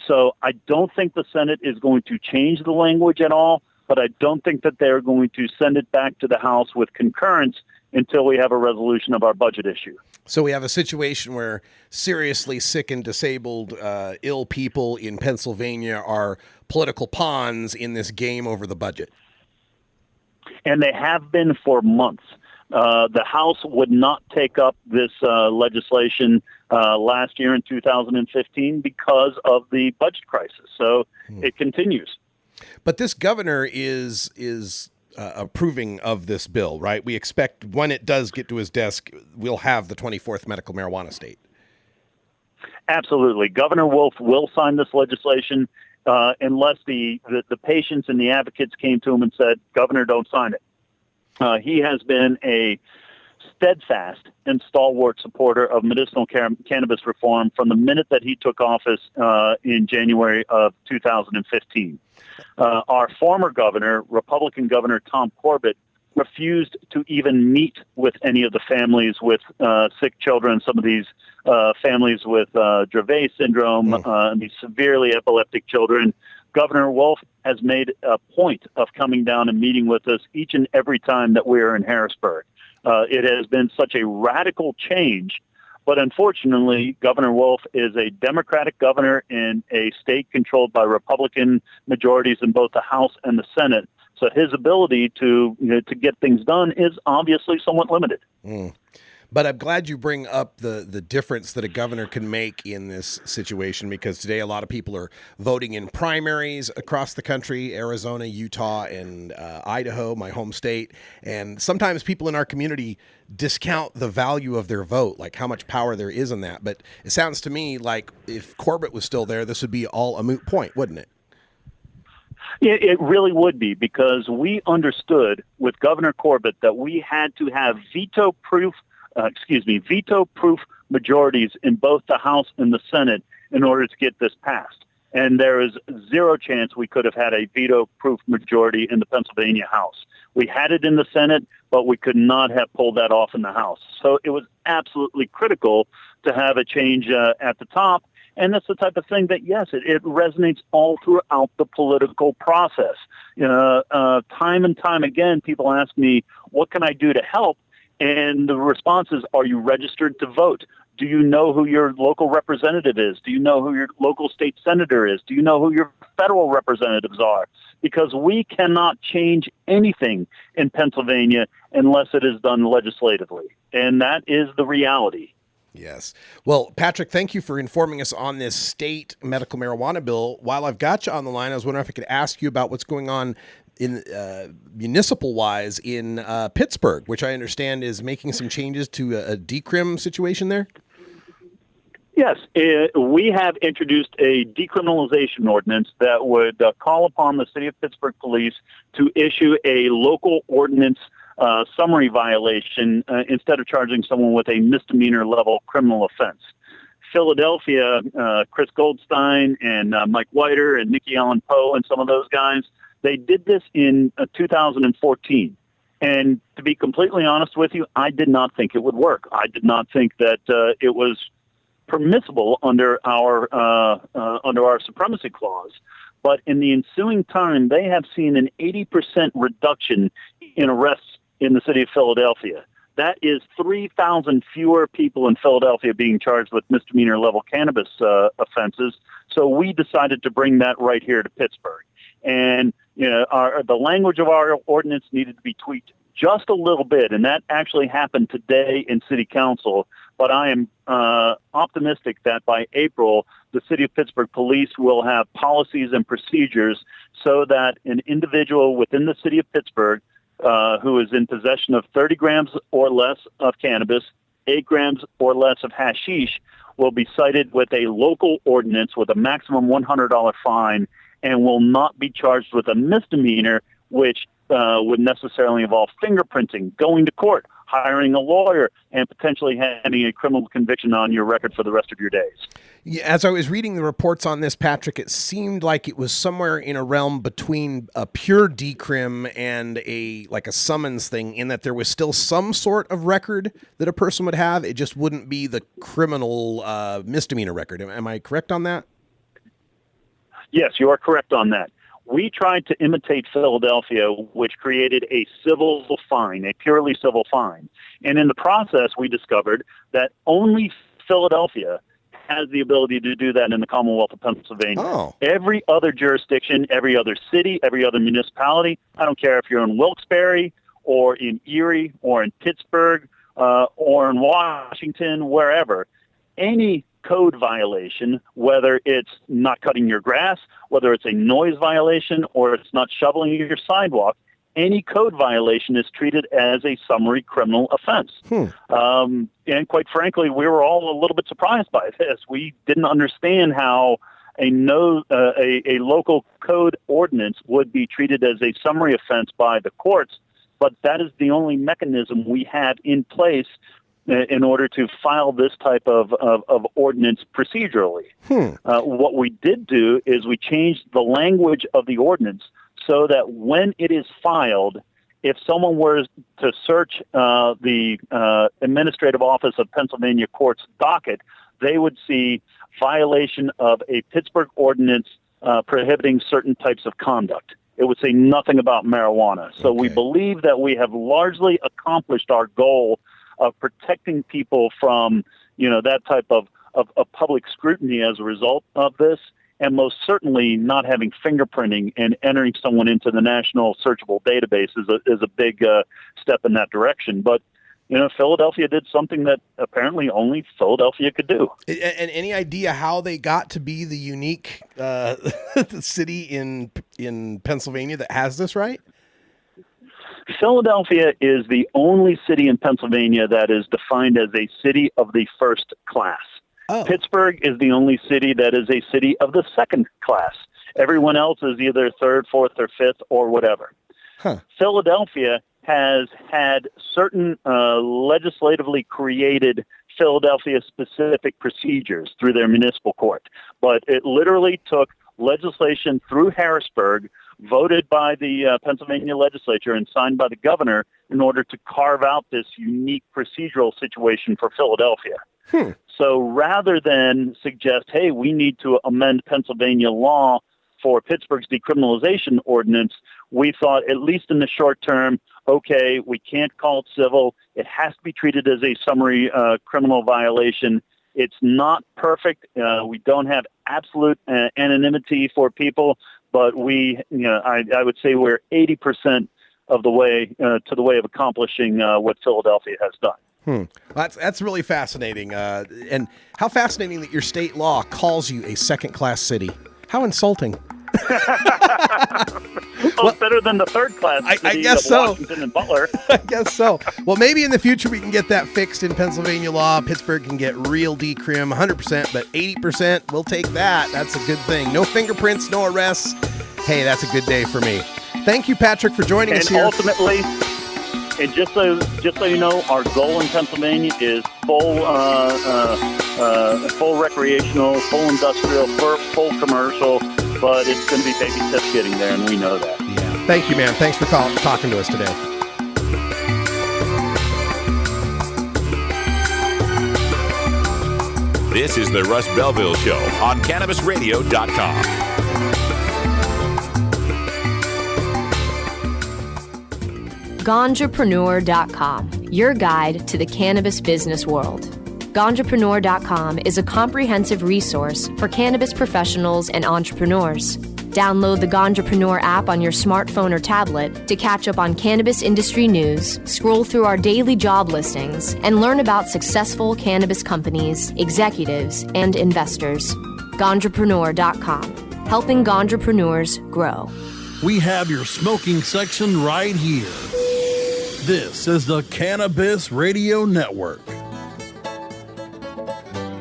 So I don't think the Senate is going to change the language at all, but I don't think that they're going to send it back to the House with concurrence until we have a resolution of our budget issue. So we have a situation where seriously sick and disabled, ill people in Pennsylvania are political pawns in this game over the budget. And they have been for months. The House would not take up this legislation last year in 2015 because of the budget crisis. So it continues. But this governor is approving of this bill, right? We expect when it does get to his desk, we'll have the 24th medical marijuana state. Absolutely. Governor Wolf will sign this legislation unless the patients and the advocates came to him and said, Governor, don't sign it. He has been a steadfast and stalwart supporter of medicinal cannabis reform from the minute that he took office in January of 2015. Our former governor, Republican Governor Tom Corbett, refused to even meet with any of the families with sick children, some of these families with Dravet syndrome, and these severely epileptic children. Governor Wolf has made a point of coming down and meeting with us each and every time that we are in Harrisburg. It has been such a radical change, but unfortunately, Governor Wolf is a Democratic governor in a state controlled by Republican majorities in both the House and the Senate. So his ability to get things done is obviously somewhat limited. But I'm glad you bring up the difference that a governor can make in this situation, because today a lot of people are voting in primaries across the country, Arizona, Utah, and Idaho, my home state. And sometimes people in our community discount the value of their vote, like how much power there is in that. But it sounds to me like if Corbett was still there, this would be all a moot point, wouldn't it? It really would be, because we understood with Governor Corbett that we had to have veto-proof majorities in both the House and the Senate in order to get this passed. And there is zero chance we could have had a veto-proof majority in the Pennsylvania House. We had it in the Senate, but we could not have pulled that off in the House. So it was absolutely critical to have a change at the top. And that's the type of thing that, yes, it resonates all throughout the political process. Time and time again, people ask me, what can I do to help? And the response is, are you registered to vote? Do you know who your local representative is? Do you know who your local state senator is? Do you know who your federal representatives are? Because we cannot change anything in Pennsylvania unless it is done legislatively. And that is the reality. Yes. Well, Patrick, thank you for informing us on this state medical marijuana bill. While I've got you on the line, I was wondering if I could ask you about what's going on in municipal-wise in Pittsburgh, which I understand is making some changes to a decrim situation there. Yes, we have introduced a decriminalization ordinance that would call upon the City of Pittsburgh Police to issue a local ordinance summary violation instead of charging someone with a misdemeanor level criminal offense. Philadelphia, Chris Goldstein and Mike Whiter and Nikki Allen Poe and some of those guys, they did this in 2014. And to be completely honest with you, I did not think it would work. I did not think that it was permissible under our supremacy clause. But in the ensuing time, they have seen an 80% reduction in arrests in the city of Philadelphia. That is 3,000 fewer people in Philadelphia being charged with misdemeanor level cannabis offenses. So we decided to bring that right here to Pittsburgh. And the language of our ordinance needed to be tweaked just a little bit, and that actually happened today in City Council. But I am optimistic that by April, the City of Pittsburgh Police will have policies and procedures so that an individual within the City of Pittsburgh who is in possession of 30 grams or less of cannabis, 8 grams or less of hashish, will be cited with a local ordinance with a maximum $100 fine and will not be charged with a misdemeanor, which would necessarily involve fingerprinting, going to court, hiring a lawyer, and potentially having a criminal conviction on your record for the rest of your days. Yeah, as I was reading the reports on this, Patrick, it seemed like it was somewhere in a realm between a pure decrim and a summons thing, in that there was still some sort of record that a person would have. It just wouldn't be the criminal misdemeanor record. Am I correct on that? Yes, you are correct on that. We tried to imitate Philadelphia, which created a civil fine, a purely civil fine. And in the process, we discovered that only Philadelphia has the ability to do that in the Commonwealth of Pennsylvania. Oh. Every other jurisdiction, every other city, every other municipality, I don't care if you're in Wilkes-Barre or in Erie or in Pittsburgh or in Washington, wherever, any code violation, whether it's not cutting your grass, whether it's a noise violation, or it's not shoveling your sidewalk, any code violation is treated as a summary criminal offense. And quite frankly, we were all a little bit surprised by this. We didn't understand how a local code ordinance would be treated as a summary offense by the courts, but that is the only mechanism we had in place in order to file this type of ordinance procedurally. What we did do is we changed the language of the ordinance so that when it is filed, if someone were to search the Administrative Office of Pennsylvania Court's docket, they would see violation of a Pittsburgh ordinance prohibiting certain types of conduct. It would say nothing about marijuana. So we believe that we have largely accomplished our goal of protecting people from, that type of public scrutiny as a result of this, and most certainly not having fingerprinting and entering someone into the national searchable database is a big step in that direction. But, Philadelphia did something that apparently only Philadelphia could do. And any idea how they got to be the unique city in Pennsylvania that has this right? Philadelphia is the only city in Pennsylvania that is defined as a city of the first class. Pittsburgh is the only city that is a city of the second class. Everyone else is either third, fourth, or fifth, or whatever. Philadelphia has had certain legislatively created Philadelphia-specific procedures through their municipal court, but it literally took legislation through Harrisburg, voted by the Pennsylvania legislature and signed by the governor in order to carve out this unique procedural situation for Philadelphia. So rather than suggest, hey, we need to amend Pennsylvania law for Pittsburgh's decriminalization ordinance, we thought, at least in the short term, okay, we can't call it civil. It has to be treated as a summary criminal violation. It's not perfect. We don't have absolute anonymity for people, but I would say we're 80% of the way to the way of accomplishing what Philadelphia has done. That's really fascinating. And how fascinating that your state law calls you a second-class city. How insulting. Well, it's better than the third-class city I guess of so. Washington and Butler. I guess so. Well, maybe in the future we can get that fixed in Pennsylvania law. Pittsburgh can get real decrim, 100%, but 80%, we'll take that. That's a good thing. No fingerprints, no arrests. Hey, that's a good day for me. Thank you, Patrick, for joining us here. And ultimately, and just so you know, our goal in Pennsylvania is full recreational, full industrial, full commercial, but it's going to be baby steps getting there, and we know that. Yeah. Thank you, man. Thanks for talking to us today. This is the Russ Belville Show on CannabisRadio.com. Ganjapreneur.com, your guide to the cannabis business world. Ganjapreneur.com is a comprehensive resource for cannabis professionals and entrepreneurs. Download the Ganjapreneur app on your smartphone or tablet to catch up on cannabis industry news, scroll through our daily job listings, and learn about successful cannabis companies, executives, and investors. Ganjapreneur.com, helping ganjapreneurs grow. We have your smoking section right here. This is the Cannabis Radio Network.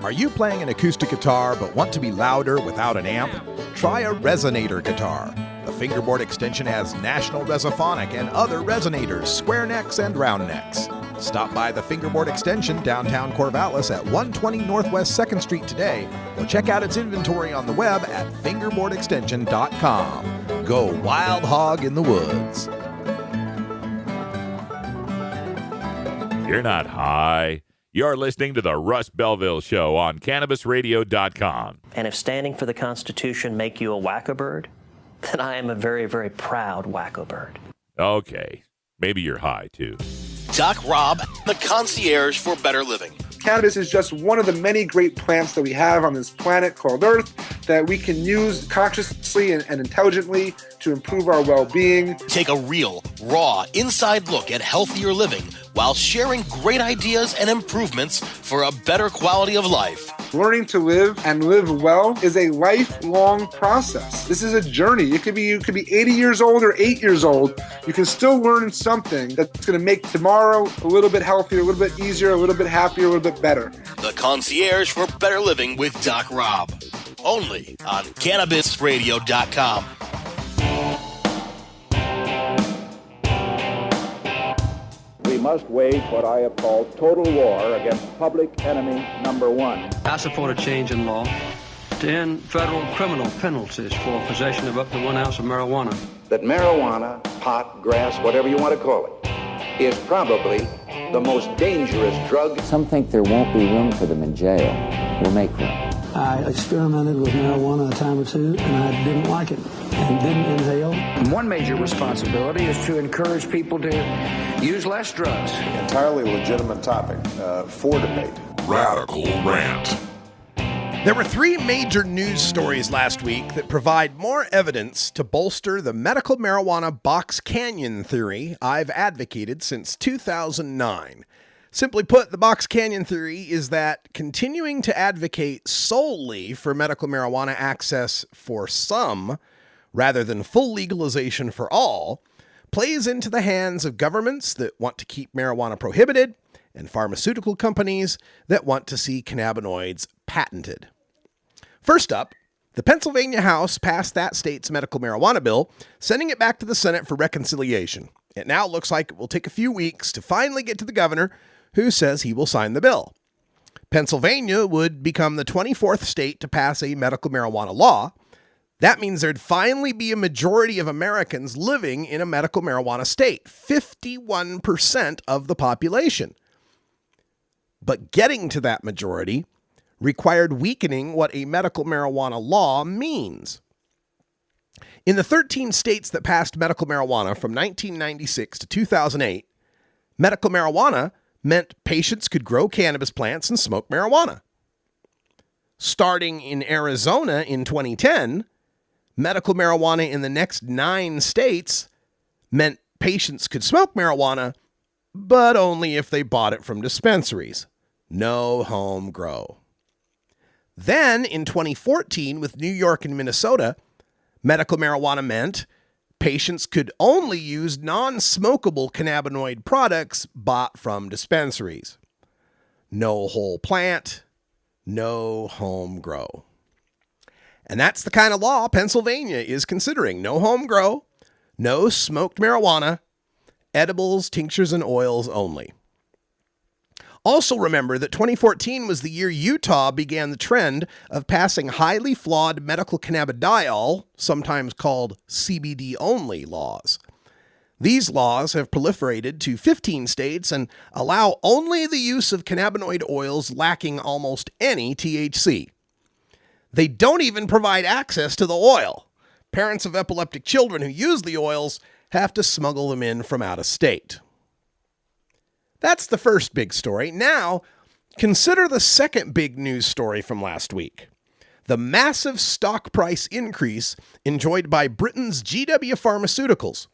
Are you playing an acoustic guitar but want to be louder without an amp? Try a resonator guitar. The fingerboard extension has National Resophonic and other resonators, square necks and round necks. Stop by the Fingerboard Extension downtown Corvallis at 120 Northwest 2nd Street today, or check out its inventory on the web at fingerboardextension.com. Go wild hog in the woods. You're not high. You're listening to the Russ Belville Show on CannabisRadio.com. And if standing for the Constitution make you a wacko bird, then I am a very, very proud wacko bird. Okay, maybe you're high too. Doc Rob, the concierge for better living. Cannabis is just one of the many great plants that we have on this planet called Earth that we can use consciously and intelligently to improve our well-being. Take a real, raw, inside look at healthier living while sharing great ideas and improvements for a better quality of life. Learning to live and live well is a lifelong process. This is a journey. You could be 80 years old or 8 years old. You can still learn something that's going to make tomorrow a little bit healthier, a little bit easier, a little bit happier, a little bit better. The concierge for better living with Doc Rob. Only on CannabisRadio.com. We must wage what I have called total war against public enemy number one. I support a change in law to end federal criminal penalties for possession of up to 1 ounce of marijuana. That marijuana, pot, grass, whatever you want to call it, is probably the most dangerous drug. Some think there won't be room for them in jail. We'll make room. I experimented with marijuana a time or two, and I didn't like it and didn't inhale. One major responsibility is to encourage people to use less drugs. Entirely legitimate topic for debate. Radical Rant. There were three major news stories last week that provide more evidence to bolster the medical marijuana box canyon theory I've advocated since 2009. Simply put, the box canyon theory is that continuing to advocate solely for medical marijuana access for some, rather than full legalization for all, plays into the hands of governments that want to keep marijuana prohibited and pharmaceutical companies that want to see cannabinoids patented. First up, the Pennsylvania House passed that state's medical marijuana bill, sending it back to the Senate for reconciliation. It now looks like it will take a few weeks to finally get to the governor, who says he will sign the bill. Pennsylvania would become the 24th state to pass a medical marijuana law. That means there'd finally be a majority of Americans living in a medical marijuana state, 51% of the population. But getting to that majority required weakening what a medical marijuana law means. In the 13 states that passed medical marijuana from 1996 to 2008, medical marijuana meant patients could grow cannabis plants and smoke marijuana. Starting in Arizona in 2010, medical marijuana in the next 9 states meant patients could smoke marijuana, but only if they bought it from dispensaries. No home grow. Then in 2014, with New York and Minnesota, medical marijuana meant patients could only use non-smokable cannabinoid products bought from dispensaries. No whole plant, no home grow. And that's the kind of law Pennsylvania is considering. No home grow, no smoked marijuana, edibles, tinctures, and oils only. Also remember that 2014 was the year Utah began the trend of passing highly flawed medical cannabidiol, sometimes called CBD-only laws. These laws have proliferated to 15 states and allow only the use of cannabinoid oils lacking almost any THC. They don't even provide access to the oil. Parents of epileptic children who use the oils have to smuggle them in from out of state. That's the first big story. Now, consider the second big news story from last week. The massive stock price increase enjoyed by Britain's GW Pharmaceuticals,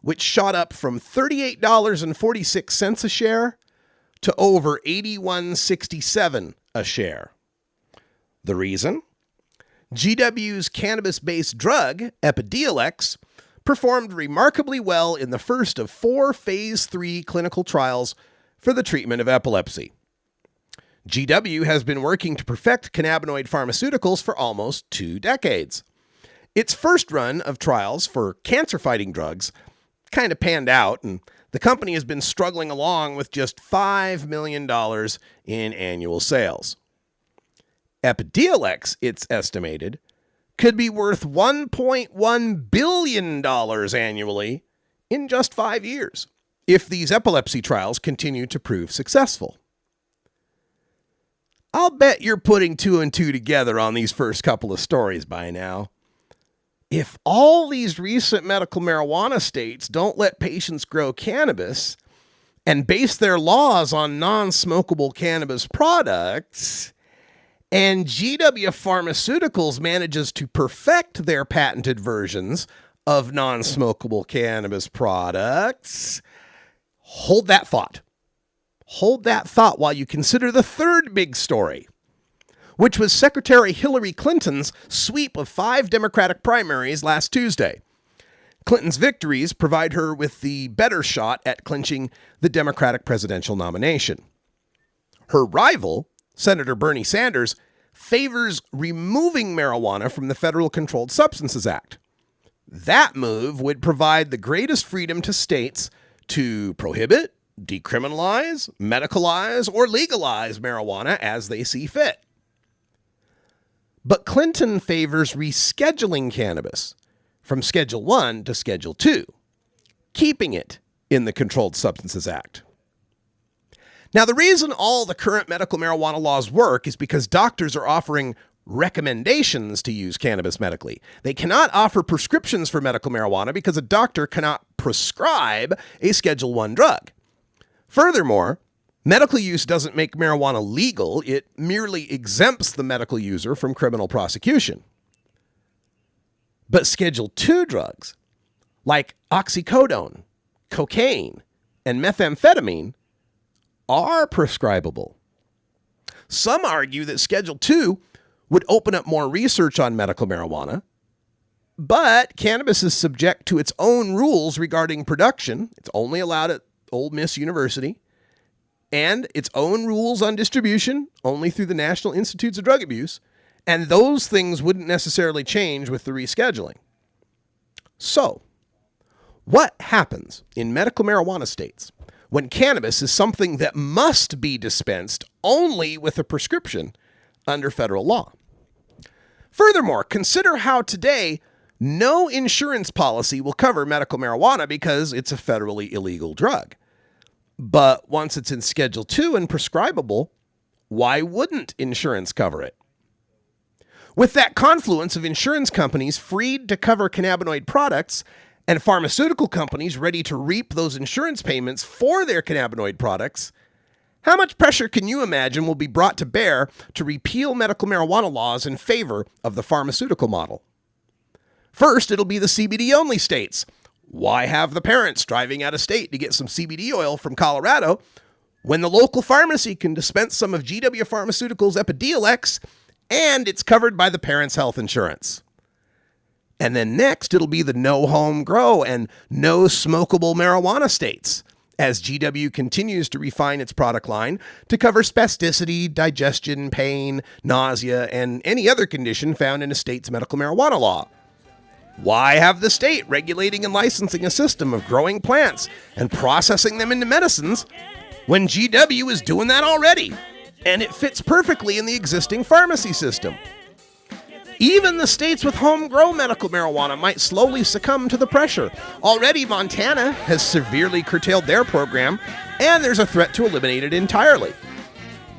which shot up from $38.46 a share to over $81.67 a share. The reason? GW's cannabis-based drug, Epidiolex, performed remarkably well in the first of 4 Phase 3 clinical trials for the treatment of epilepsy. GW has been working to perfect cannabinoid pharmaceuticals for almost 2 decades. Its first run of trials for cancer-fighting drugs kind of panned out, and the company has been struggling along with just $5 million in annual sales. Epidiolex, it's estimated, could be worth $1.1 billion annually in just 5 years if these epilepsy trials continue to prove successful. I'll bet you're putting 2 and 2 together on these first couple of stories by now. If all these recent medical marijuana states don't let patients grow cannabis and base their laws on non-smokable cannabis products, and GW Pharmaceuticals manages to perfect their patented versions of non-smokable cannabis products, hold that thought. Hold that thought while you consider the third big story, which was Secretary Hillary Clinton's sweep of 5 Democratic primaries last Tuesday. Clinton's victories provide her with the better shot at clinching the Democratic presidential nomination. Her rival, Senator Bernie Sanders, favors removing marijuana from the Federal Controlled Substances Act. That move would provide the greatest freedom to states to prohibit, decriminalize, medicalize, or legalize marijuana as they see fit. But Clinton favors rescheduling cannabis from Schedule 1 to Schedule 2, keeping it in the Controlled Substances Act. Now, the reason all the current medical marijuana laws work is because doctors are offering recommendations to use cannabis medically. They cannot offer prescriptions for medical marijuana because a doctor cannot prescribe a Schedule 1 drug. Furthermore, medical use doesn't make marijuana legal. It merely exempts the medical user from criminal prosecution. But Schedule 2 drugs, like oxycodone, cocaine, and methamphetamine, are prescribable. Some argue that Schedule 2 would open up more research on medical marijuana, but cannabis is subject to its own rules regarding production. It's only allowed at Ole Miss University, and its own rules on distribution, only through the National Institutes of Drug Abuse, and those things wouldn't necessarily change with the rescheduling. So, what happens in medical marijuana states when cannabis is something that must be dispensed only with a prescription under federal law? Furthermore, consider how today no insurance policy will cover medical marijuana because it's a federally illegal drug. But once it's in Schedule 2 and prescribable, why wouldn't insurance cover it? With that confluence of insurance companies freed to cover cannabinoid products and pharmaceutical companies ready to reap those insurance payments for their cannabinoid products, how much pressure can you imagine will be brought to bear to repeal medical marijuana laws in favor of the pharmaceutical model? First, it'll be the CBD-only states. Why have the parents driving out of state to get some CBD oil from Colorado when the local pharmacy can dispense some of GW Pharmaceuticals' Epidiolex and it's covered by the parents' health insurance? And then next, it'll be the no home grow and no smokable marijuana states as GW continues to refine its product line to cover spasticity, digestion, pain, nausea, and any other condition found in a state's medical marijuana law. Why have the state regulating and licensing a system of growing plants and processing them into medicines when GW is doing that already? And it fits perfectly in the existing pharmacy system. Even the states with home-grown medical marijuana might slowly succumb to the pressure. Already, Montana has severely curtailed their program, and there's a threat to eliminate it entirely.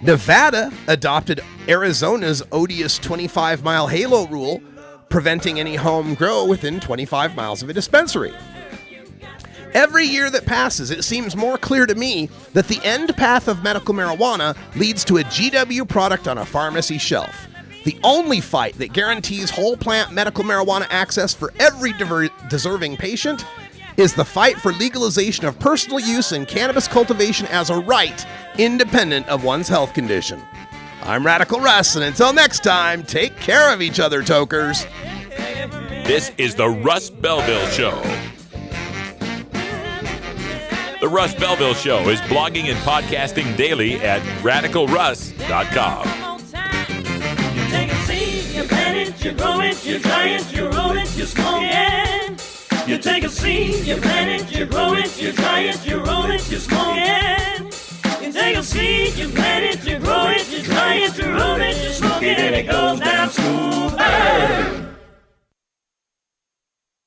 Nevada adopted Arizona's odious 25-mile halo rule, preventing any home grow within 25 miles of a dispensary. Every year that passes, it seems more clear to me that the end path of medical marijuana leads to a GW product on a pharmacy shelf. The only fight that guarantees whole plant medical marijuana access for every deserving patient is the fight for legalization of personal use and cannabis cultivation as a right, independent of one's health condition. I'm Radical Russ, and until next time, take care of each other, tokers. This is the Russ Belville Show. The Russ Belville Show is blogging and podcasting daily at radicalruss.com. Take a seat, you plant it it, you grow it, you dry it, you roll it, you smoke it. You take a seed, you plant it, you grow it, you dry it, you roll it, you smoke it. You take a seed, you plant it, you grow it, you dry it, you roll it, you smoke it, and it goes down smooth.